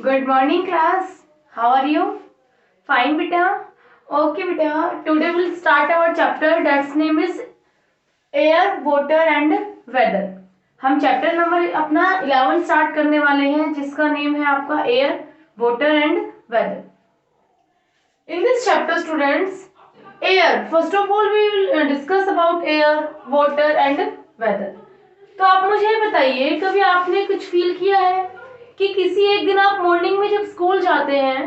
Good morning, class. How are you? Fine, beta. Okay, beta. Today we'll start our chapter that's name is Air, Water and Weather. हम chapter number अपना 11 start करने वाले हैं जिसका name है आपका air, water and weather. In this chapter, students, air. First of all, we will discuss about air, water and weather. तो आप मुझे बताइए, कभी आपने कुछ फील किया है कि किसी एक दिन आप मॉर्निंग में जब स्कूल जाते हैं,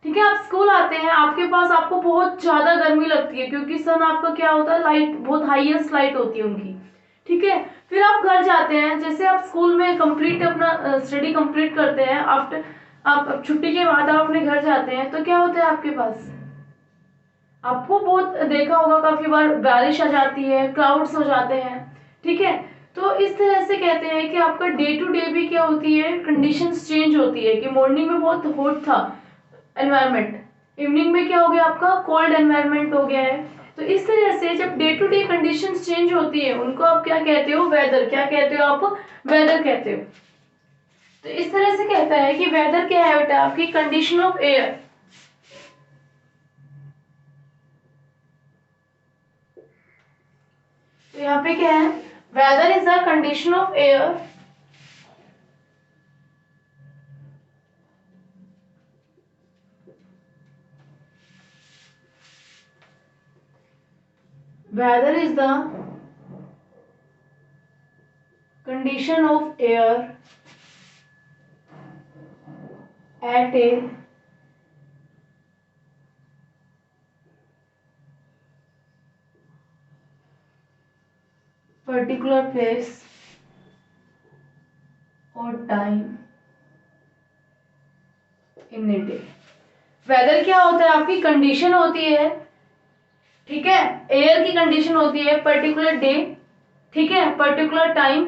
ठीक है, आप स्कूल आते हैं, आपके पास आपको बहुत ज्यादा गर्मी लगती है क्योंकि सन आपका क्या होता है, लाइट बहुत हाईएस्ट लाइट होती है उनकी, ठीक है. फिर आप घर जाते हैं, जैसे आप स्कूल में कंप्लीट अपना स्टडी कंप्लीट करते हैं, आफ्टर आप छुट्टी के बाद आप अपने घर जाते हैं, तो क्या होता है आपके पास, आपको बहुत देखा होगा काफी बार बारिश आ जाती है, क्लाउड्स हो जाते हैं, ठीक है. तो इस तरह से कहते हैं कि आपका डे टू डे भी क्या होती है, कंडीशंस चेंज होती है कि मॉर्निंग में बहुत हॉट था एनवायरनमेंट, इवनिंग में क्या हो गया आपका कोल्ड एनवायरनमेंट हो गया है. तो इस तरह से जब day to day conditions change होती है उनको आप क्या कहते हो, वेदर. क्या कहते हो आप, वेदर कहते हो. तो इस तरह से कहता है कि वेदर क्या है बेटा, आपकी कंडीशन ऑफ एयर. तो यहाँ पे क्या है, weather is the condition of air weather is the condition of air at a particular place or time in a day. Weather क्या होता है, आपकी कंडीशन होती है, ठीक है, एयर की कंडीशन होती है पर्टिकुलर डे, ठीक है, पर्टिकुलर टाइम,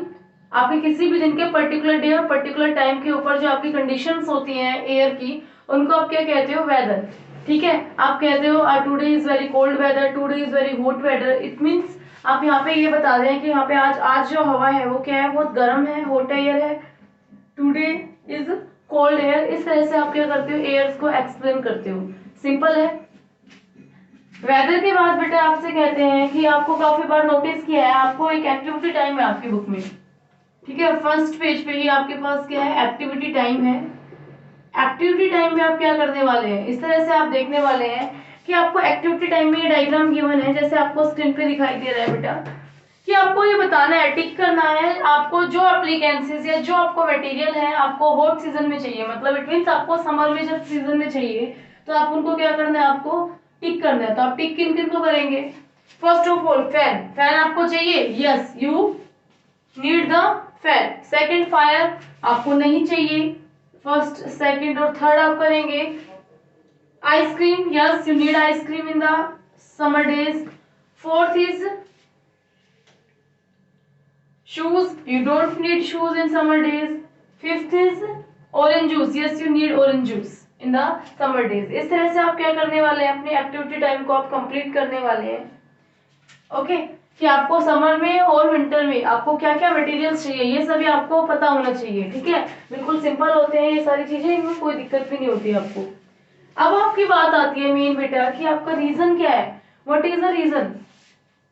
आपके किसी भी दिन के पर्टिकुलर डे और पर्टिकुलर टाइम के ऊपर जो आपकी कंडीशंस होती हैं एयर की, उनको आप क्या कहते हो, वेदर. ठीक है, आप कहते हो today is very cold weather, today is very hot weather. It means आप यहाँ पे ये बता रहे हैं कि यहाँ पे आज आज जो हवा है वो क्या है, बहुत गर्म है, हॉट एयर है. Today is cold air. इस तरह से आप क्या करते हो, एयर्स को एक्सप्लेन करते हो. सिंपल है. वेदर के बाद बेटा आपसे कहते हैं कि आपको काफी बार नोटिस किया है, आपको एक एक्टिविटी टाइम है आपकी बुक में, ठीक है, फर्स्ट पेज पे ही आपके पास क्या है, एक्टिविटी टाइम है. एक्टिविटी टाइम में आप क्या करने वाले हैं, इस तरह से आप देखने वाले हैं कि आपको एक्टिविटी टाइम में ये डायग्राम गिवन है, जैसे आपको स्क्रीन पे दिखाई दे रहा है बेटा, कि आपको ये बताना है, टिक करना है, आपको जो एप्लीकेंसीज या जो आपको मटेरियल है आपको हॉट सीजन में चाहिए, मतलब इट मीन्स आपको समर में जब सीजन में चाहिए तो आप उनको क्या करना है, आपको टिक करना है. तो आप टिक किन किन को करेंगे, first of all fan. Fan आपको चाहिए, yes you need the fan. Second fire आपको नहीं चाहिए, फर्स्ट सेकंड और थर्ड आप करेंगे. Ice cream, yes you need ice cream in the summer days. Fourth is shoes, you don't need shoes in summer days. Fifth is orange juice, yes you need orange juice in the summer days. इस तरह से आप क्या करने वाले हैं, अपनी activity time को आप कंप्लीट करने वाले हैं. ओके कि आपको समर में और विंटर में आपको क्या क्या मटेरियल्स चाहिए, ये सभी आपको पता होना चाहिए. ठीक है, बिल्कुल सिंपल होते हैं ये सारी चीजें, इनमें कोई दिक्कत भी नहीं होती आपको. अब आपकी बात आती है मेन बेटा कि आपका रीजन क्या है, what is the reason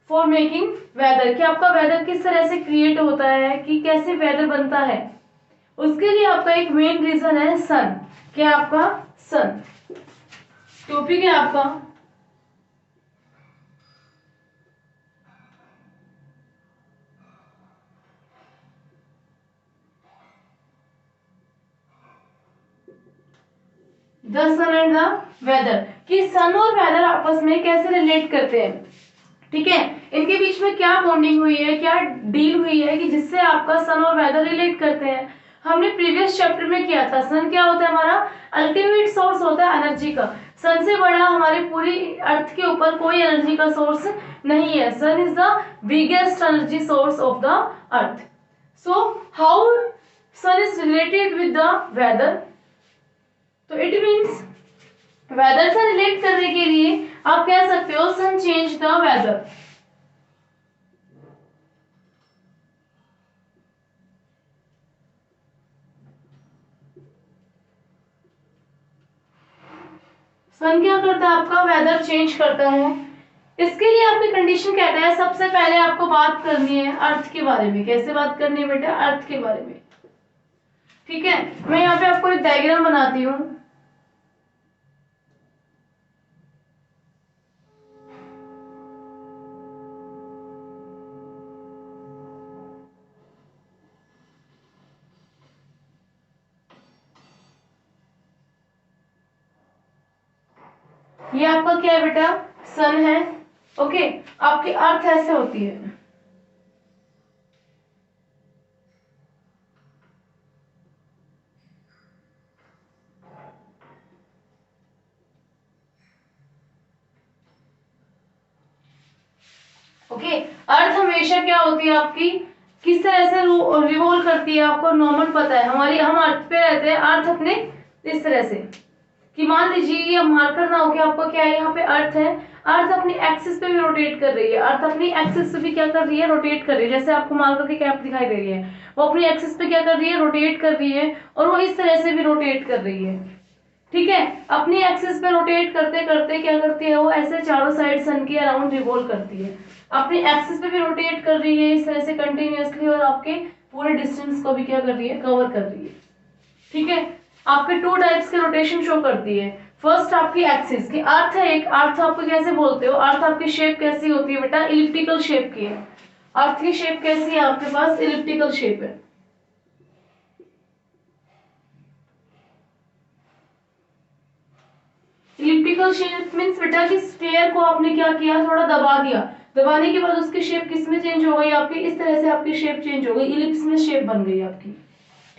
for making weather, कि आपका वेदर किस तरह से क्रिएट होता है, कि कैसे वेदर बनता है. उसके लिए आपका एक मेन रीजन है सन. क्या आपका सन टॉपिक है आपका. The sun and the weather, कि सन और वेदर आपस में कैसे रिलेट करते हैं. ठीक है, इनके बीच में क्या बॉन्डिंग हुई है, क्या डील हुई है कि जिससे आपका सन और वेदर रिलेट करते हैं. हमने प्रीवियस चैप्टर में किया था. सन क्या होता है, हमारा अल्टीमेट सोर्स होता है एनर्जी का. सन से बड़ा हमारे पूरी अर्थ के ऊपर कोई एनर्जी का सोर्स नहीं है. Sun is the biggest energy source of the earth. So how sun is related with the weather, तो इट मीन्स वेदर से रिलेट करने के लिए आप कह सकते हो sun change the weather. Sun क्या करता है, आपका वेदर चेंज करता है। इसके लिए आपकी कंडीशन कहता है सबसे पहले आपको बात करनी है अर्थ के बारे में। कैसे बात करनी है बेटा, अर्थ के बारे में। ठीक है, मैं यहाँ पे आपको एक डायग्राम बनाती हूँ। ये आपका क्या है बेटा, सन है। ओके, आपकी अर्थ ऐसे होती है। ओके, अर्थ हमेशा क्या होती है आपकी, किस तरह से रिवॉल्व करती है, आपको नॉर्मल पता है। हम अर्थ पे रहते हैं, अर्थ अपने इस तरह से कि मान लीजिए ये मार्कर ना हो कि आपको क्या है, यहाँ पे अर्थ है, अर्थ अपनी एक्सिस पे भी रोटेट कर रही है। अर्थ अपनी एक्सिस पे भी क्या कर रही है, रोटेट कर रही है। जैसे आपको मार्कर की कैप दिखाई दे रही है, वो अपनी एक्सिस पे क्या कर रही है, रोटेट कर रही है, और वो इस तरह से भी रोटेट कर रही है। ठीक है, अपनी एक्सिस पे रोटेट करते करते क्या करती है, वो ऐसे चारों साइड सन के अराउंड रिवॉल्व करती है। अपनी एक्सिस पे भी रोटेट कर रही है इस तरह से कंटिन्यूअसली, और आपके पूरे डिस्टेंस को भी क्या कर रही है, कवर कर रही है। ठीक है, आपके टू टाइप्स के रोटेशन शो करती है। फर्स्ट आपकी एक्सिस की, अर्थ है एक, अर्थ आपको कैसे बोलते हो, अर्थ आपकी शेप कैसी होती है बेटा, इलिप्टिकल शेप की है। अर्थ की शेप कैसी है आपके पास, इलिप्टिकल शेप है। इलिप्टिकल शेप मींस बेटा कि स्फीयर को आपने क्या किया, थोड़ा दबा दिया, दबाने के बाद उसकी शेप किस में चेंज हो गई आपकी, इस तरह से आपकी शेप चेंज हो गई, इलिप्स में शेप बन गई आपकी।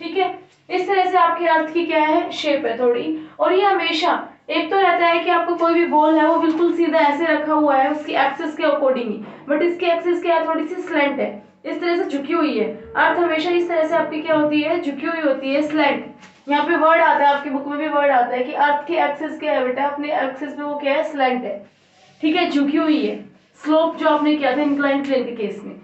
ठीक है, इस तरह से आपके अर्थ की क्या है, शेप है थोड़ी। और ये हमेशा एक तो रहता है कि आपको कोई भी बॉल है वो बिल्कुल सीधा ऐसे रखा हुआ है उसकी एक्सिस के अकॉर्डिंग ही, बट इसकी एक्सिस क्या है, थोड़ी सी स्लैंट है, इस तरह से झुकी हुई है। अर्थ हमेशा इस तरह से आपकी क्या होती है, झुकी हुई होती है, स्लैंट। यहाँ पे वर्ड आता है, आपकी बुक में भी वर्ड आता है कि अर्थ की एक्सिस क्या है बेटा, अपने एक्सिस पे वो क्या है, स्लैंट है। ठीक है, झुकी हुई है, स्लोप जो आपने किया था इंक्लाइन प्लेन के केस में,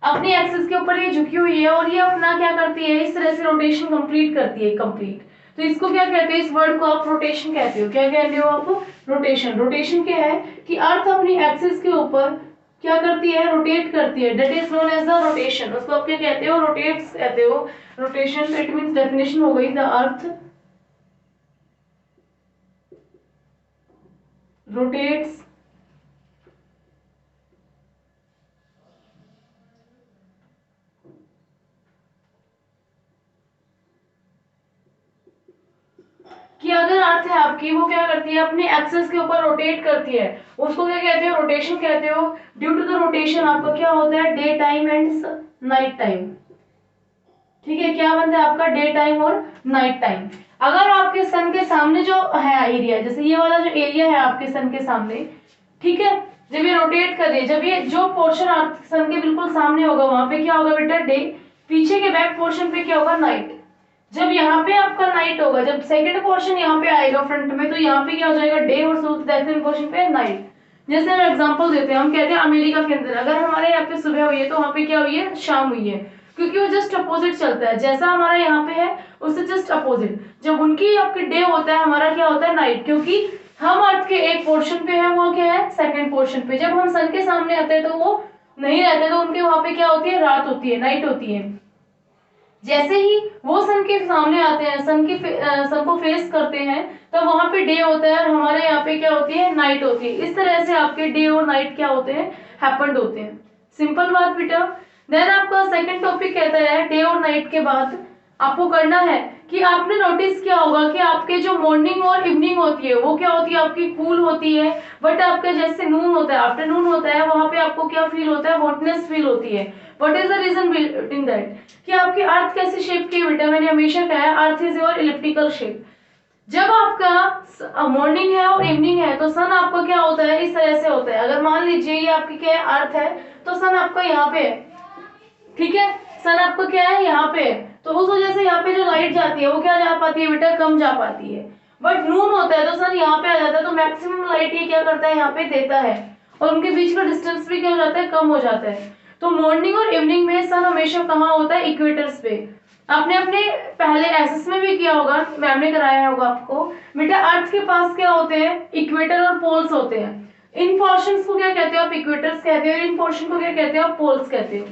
अपनी एक्सिस के ऊपर ये झुकी हुई है, और ये अपना क्या करती है, इस तरह से रोटेशन कंप्लीट करती है, कंप्लीट। तो इसको क्या कहते हैं, इस वर्ड को आप रोटेशन कहते हो। क्या कहते हो आप, रोटेशन। रोटेशन क्या है कि अर्थ अपनी एक्सिस के ऊपर क्या करती है, रोटेट करती है, that is known as the rotation. उसको आप क्या कहते हो, रोटेट्स कहते हो, रोटेशन। तो इट मींस डेफिनेशन हो गई, द अर्थ रोटेट्स कि अगर अर्थ है आपकी, वो क्या करती है, अपने एक्सिस के ऊपर रोटेट करती है, उसको क्या कहते हो, रोटेशन कहते हो। ड्यू टू द रोटेशन आपका क्या होता है, day time and night time. ठीक है, क्या बनता है आपका, डे टाइम और नाइट टाइम। अगर आपके सन के सामने जो है एरिया, जैसे ये वाला जो एरिया है आपके सन के सामने, ठीक है, जब ये रोटेट कर रही है, जब ये जो पोर्शन सन के बिल्कुल सामने होगा, वहां पे क्या होगा बेटा, डे। पीछे के बैक पोर्शन पे क्या होगा, नाइट। जब यहाँ पे आपका नाइट होगा, जब सेकंड पोर्शन यहाँ पे आएगा फ्रंट में, तो यहाँ पे क्या हो जाएगा, डे, और सेकंड पोर्शन पे नाइट। जैसे हम एग्जांपल देते हैं, हम कहते हैं अमेरिका के अंदर अगर हमारे यहाँ पे सुबह हुई है, तो वहाँ पे क्या हुई है, शाम हुई है, क्योंकि वो जस्ट अपोजिट चलता है। जैसा हमारा यहाँ पे है उससे जस्ट अपोजिट, जब उनकी आपके डे होता है, हमारा क्या होता है, नाइट, क्योंकि हम अर्थ के एक पोर्शन पे है, वो क्या है, सेकंड पोर्शन पे। जब हम सन के सामने आते हैं तो वो नहीं रहते, तो उनके वहां पे क्या होती है, रात होती है, नाइट होती है। जैसे ही वो सन के सामने आते हैं, सन को फेस करते हैं, तो वहां पे डे होता है, और हमारे यहाँ पे क्या होती है, नाइट होती है। इस तरह से आपके डे और नाइट क्या होते हैं, हैपेंड होते हैं। सिंपल बात बेटा। देन आपका सेकंड टॉपिक कहता है, डे और नाइट के बाद आपको करना है कि आपने नोटिस किया होगा कि आपके जो मॉर्निंग और इवनिंग होती है, वो क्या होती है, आपकी कूल होती है। बट आपका जैसे नून होता है, आफ्टरनून होता है, वहां पे आपको क्या फील होता है, हॉटनेस फील होती है। What is the reason in that, कि आपकी अर्थ कैसी शेप की है बेटा, मैंने हमेशा कहा है earth is your elliptical shape. जब आपका मॉर्निंग है और इवनिंग है, तो सन आपका क्या होता है, इस तरह से होता है। अगर मान लीजिए ये आपकी क्या है, अर्थ है, तो सन आपका यहाँ पे है। ठीक है, सन आपका क्या है, यहाँ पे है, तो उस वजह से यहाँ पे जो लाइट जाती है वो क्या जा पाती है बेटा, कम जा पाती है। बट नून होता है तो सन यहाँ पे आ जाता है, तो मैक्सिमम लाइट ये क्या करता है, यहाँ पे देता है, और उनके बीच का डिस्टेंस भी क्या हो जाता है, कम हो जाता है। तो मॉर्निंग और इवनिंग में सन हमेशा कहाँ होता है, इक्वेटर्स पे। आपने अपने पहले एसएस में भी किया होगा, मैम ने कराया होगा आपको बेटा। अर्थ के पास क्या होते हैं, इक्वेटर और पोल्स होते हैं। इन पोर्शंस को क्या कहते हो आप, इक्वेटर्स कहते हो, इन पोर्शन को क्या कहते हो आप, पोल्स कहते हो।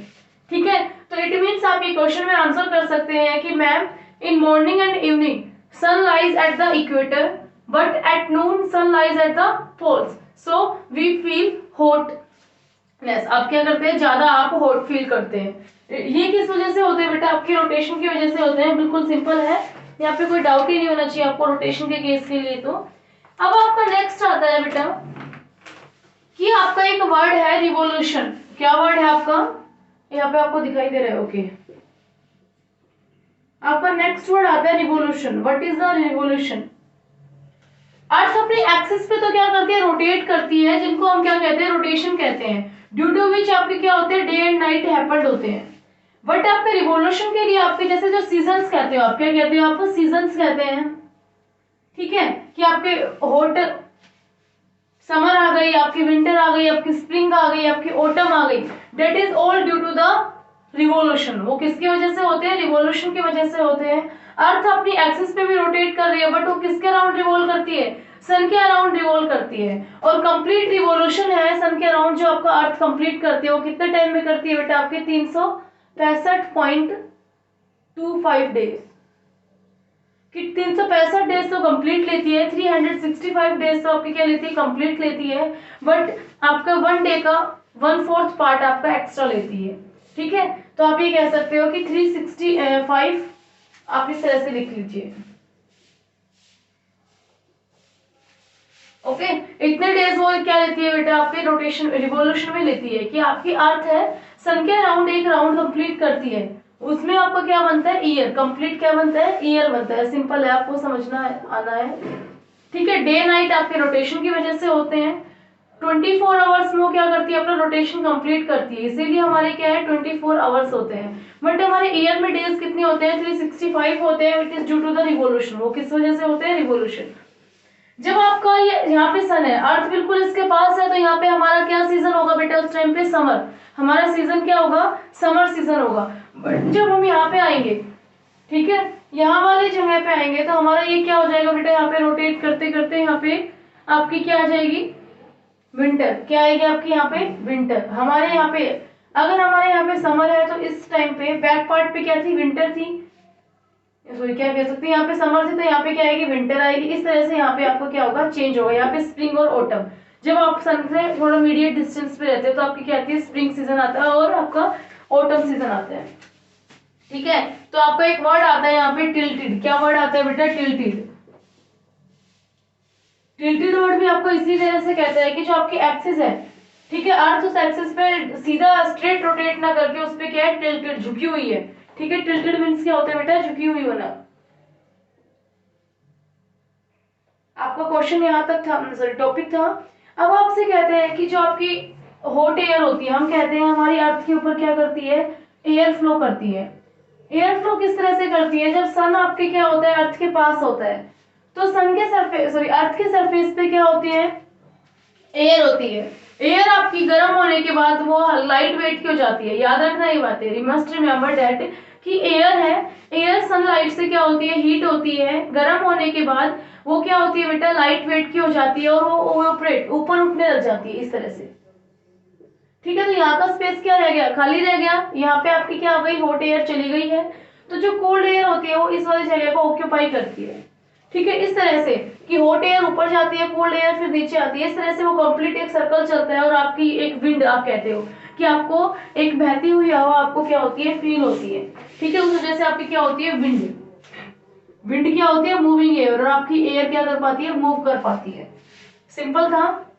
ठीक है, तो इट मीन्स आप ये क्वेश्चन में आंसर कर सकते हैं कि ma'am in morning and evening sun lies at the equator but at noon sun lies at the poles, so we feel hotness. आप क्या करते हैं, ज्यादा आप हॉट फील करते हैं। ये किस वजह से होते हैं बेटा, आपकी रोटेशन की वजह से होते हैं। बिल्कुल सिंपल है, यहाँ पे कोई डाउट ही नहीं होना चाहिए आपको रोटेशन के केस के लिए। तो अब आपका नेक्स्ट आता है बेटा कि आपका एक वर्ड है रिवोल्यूशन। क्या वर्ड है आपका, यहाँ पे आपको दिखाई दे रहा है, ओके। आपका नेक्स्ट वर्ड आता है revolution. What is the revolution. Earth अपनी एक्सिस पे तो क्या करती है, रोटेट करती है, जिनको हम क्या कहते हैं, रोटेशन कहते हैं। ड्यू टू विच आपके क्या होते हैं, डे एंड नाइट हैपेंड होते हैं। बट आपके रिवोल्यूशन के लिए आपके जैसे जो सीजन्स कहते हो, आप क्या कहते हो, आप सीजन्स कहते हैं। ठीक है, कि आपके हॉट समर आ गई, आपकी विंटर आ गई, आपकी स्प्रिंग आ गई, आपकी ऑटम आ गई, that is all due to the revolution. वो किसकी वजह से होते हैं, रिवोल्यूशन की वजह से होते हैं। अर्थ अपनी एक्सिस पे भी रोटेट कर रही है, बट वो किसके अराउंड रिवॉल्व करती है, सन के अराउंड रिवॉल्व करती है। और कंप्लीट रिवोल्यूशन है सन के अराउंड जो आपका अर्थ कंप्लीट करती है, वो कितने टाइम में करती है बेटा, आपके 365.25 डेज। कि 365 डेज तो कंप्लीट लेती है, 365 डेज तो आपकी क्या लेती है, कंप्लीट लेती है। बट आपका 1 डे का 1/4 पार्ट आपका एक्स्ट्रा लेती है। ठीक है, तो आप ये कह सकते हो कि 365 आप इस तरह से लिख लीजिए। ओके, इतने डेज वो क्या लेती है बेटा, आपके रोटेशन रिवोल्यूशन में लेती है। कि आपकी अर्थ है सन के अराउंड एक राउंड कंप्लीट करती है, उसमें आपका क्या बनता है, ईयर। कंप्लीट क्या बनता है, ईयर बनता है। सिंपल है, आपको समझना है, आना है। ठीक है, डे नाइट आपके रोटेशन की वजह से होते हैं। 24 आवर्स में वो क्या करती है, अपना रोटेशन कंप्लीट करती है, इसीलिए हमारे क्या है 24 आवर्स होते हैं। बट हमारे ईयर में डेज कितने होते हैं, 365 होते हैं। It is due to the revolution. वो किस वजह से होते हैं, रिवोल्यूशन। जब आपका ये यहाँ पे सन है, अर्थ बिल्कुल इसके पास है, तो यहाँ पे हमारा क्या सीजन होगा बेटा, उस टाइम पे समर। हमारा सीजन क्या होगा, समर सीजन होगा। बट जब हम यहाँ पे आएंगे, ठीक है, यहाँ वाली जगह पे आएंगे, तो हमारा ये क्या हो जाएगा बेटा, यहाँ पे रोटेट करते करते यहाँ पे आपकी क्या आ जाएगी, विंटर। क्या आएगी आपकी यहाँ पे, विंटर। हमारे यहाँ पे अगर हमारे यहाँ पे समर है, तो इस टाइम पे बैक पार्ट पे क्या थी, विंटर थी। सॉरी, क्या कह सकते हैं, यहाँ पे समर थी, तो यहाँ पे क्या आएगी, विंटर आएगी। इस तरह से यहाँ पे आपको क्या होगा, चेंज होगा। यहाँ पे स्प्रिंग और ऑटम, जब आप सन से थोड़ा मीडिएट डिस्टेंस पे रहते हो, तो आपकी क्या आती है, स्प्रिंग सीजन आता है और आपका ऑटम सीजन आता है। ठीक है, तो आपका एक वर्ड आता है यहाँ पे टिल्टेड। क्या वर्ड आता है बेटा, टिल्टेड। टिल्टेड वर्ड भी आपको इसी तरह से कहता है कि जो आपकी एक्सिस है, ठीक है, अर्थ उस एक्सिस पे सीधा स्ट्रेट रोटेट ना करके उस पे क्या है, टिल्टेड, झुकी हुई है। ठीक है, टिल्टेड मींस क्या होता है बेटा, झुकी हुई होना। आपका क्वेश्चन यहाँ तक था, सॉरी टॉपिक था। अब आपसे कहते हैं कि जो आपकी हॉट एयर होती है, हम कहते हैं हमारी अर्थ के ऊपर क्या करती है, एयर फ्लो करती है। एयर फ्लो किस तरह से करती है, जब सन आपके क्या होता है, अर्थ के पास होता है, तो सन के सरफेस सॉरी अर्थ के सरफेस पे क्या होती है, एयर होती है। एयर आपकी गर्म होने के बाद वो लाइट वेट की हो जाती है। याद रखना ये बात है, मस्ट रिमेम्बर दैट कि एयर है, एयर सनलाइट से क्या होती है, हीट होती है। गर्म होने के बाद वो क्या होती है बेटा, लाइट वेट की हो जाती है और वो ओवरऑपरेट ऊपर उठने लग जाती है, इस तरह से। ठीक है, तो यहाँ का स्पेस क्या रह गया, खाली रह गया। यहाँ पे आपकी क्या हो गई, हॉट एयर चली गई है, तो जो कोल्ड एयर होती है वो इस वाली जगह को ऑक्यूपाई करती है। ठीक है, इस तरह से कि हॉट एयर ऊपर जाती है, कोल्ड एयर फिर नीचे आती है। इस तरह से वो कंप्लीट एक सर्कल चलता है और आपकी एक विंड आप कहते हो कि आपको एक बहती हुई हवा आपको क्या होती है, फील होती है। ठीक है, उस वजह से आपकी क्या होती है, विंड। विंड क्या होती है, मूविंग एयर, और आपकी एयर क्या कर पाती है, मूव कर पाती है। सिंपल था।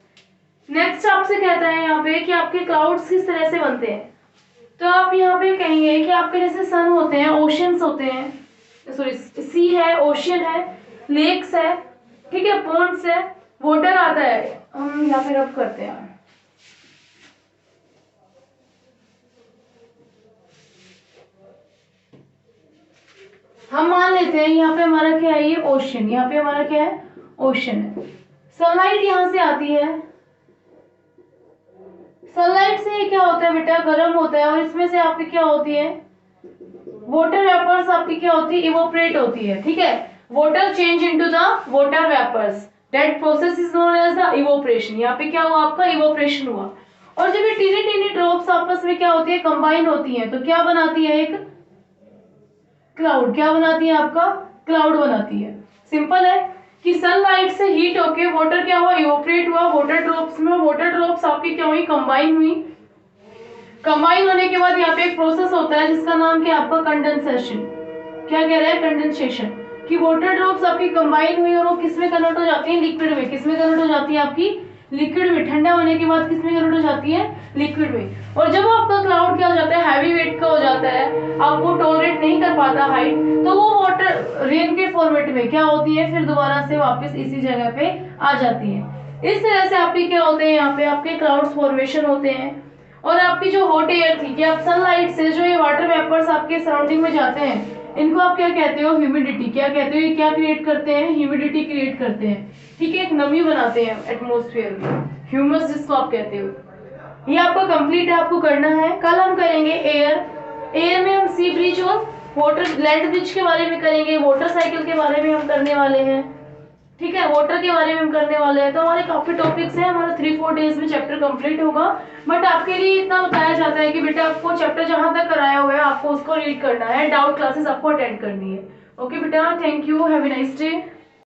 नेक्स्ट आपसे कहता है यहाँ पे कि आपके क्लाउड्स किस तरह से बनते हैं। तो आप यहाँ पे कहेंगे कि आपके जैसे सन होते हैं, ओशियंस होते हैं, सॉरी सी है, ओशियन है, लेक्स है, ठीक है, पॉन्ड्स है, वाटर आता है। हम यहाँ पे रब करते हैं, हम मान लेते हैं यहाँ पे हमारा क्या है, ये ओशियन। यहाँ पे हमारा क्या है, ओशियन है। सनलाइट यहाँ से आती है, सनलाइट से क्या होता है बेटा, गर्म होता है, और इसमें से आपकी क्या होती है, वाटर वेपर्स आपकी क्या होती है, इवोपरेट होती है, ठीक है। Water change into the water vapours, that process is known as the evaporation. यहाँ पे क्या हुआ आपका, इवोपरेशन हुआ। और जब ये टीनी टीनी ड्रॉप्स आपस में क्या होती है, कंबाइन होती है, तो क्या बनाती है, एक क्लाउड। क्या बनाती है आपका, क्लाउड बनाती है। सिंपल है कि सनलाइट से हीट होके वाटर क्या हुआ, इवोपरेट हुआ वाटर ड्रॉप्स में, वाटर ड्रॉप्स आपकी क्या हुई, कंबाइन हुई। कंबाइन होने के बाद यहाँ पे एक प्रोसेस होता है जिसका नाम क्या आपका, कंडेंसेशन। क्या कह रहे हैं, कंडेंसेशन, कि वाटर ड्रॉप्स आपकी कंबाइन हुई और वो किस में कन्वर्ट हो जाती है, लिक्विड में। किस में कन्वर्ट हो जाती है आपकी, लिक्विड में। ठंडा होने के बाद किस में कन्वर्ट हो जाती है, लिक्विड में। और जब आपका क्लाउड क्या हो जाता है, हैवी वेट का हो जाता है, आपको टॉलरेट नहीं कर पाता हाइट, तो वो वाटर रेन के फॉर्मेट में क्या होती है, फिर दोबारा से वापस इसी जगह पे आ जाती है। इस तरह से आपके क्या होते हैं, यहाँ पे आपके क्लाउड्स फॉर्मेशन होते हैं। और आपकी जो हॉट एयर थी, कि आप सनलाइट से जो ये वाटर वेपर्स आपके सराउंडिंग में जाते हैं, इनको आप क्या कहते हो, ह्यूमिडिटी। क्या कहते हो, ये क्या क्रिएट करते हैं, ह्यूमिडिटी क्रिएट करते हैं, ठीक है, एक नमी बनाते हैं एटमोस्फेयर में, ह्यूमस जिसको आप कहते हो। ये आपका कंप्लीट है, आपको करना है। कल हम करेंगे एयर। एयर में हम सी ब्रिज और वाटर लैंड ब्रिज के बारे में करेंगे, वाटर साइकिल के बारे में हम करने वाले हैं, ठीक है, वाटर के बारे में हम करने वाले हैं। तो हमारे काफी टॉपिक्स हैं, हमारा 3-4 डेज में चैप्टर कंप्लीट होगा। बट आपके लिए इतना बताया जाता है कि बेटा आपको चैप्टर जहां तक कराया हुआ है आपको उसको रीड करना है, डाउट क्लासेस आपको अटेंड करनी है। ओके बेटा, thank you, have a nice day.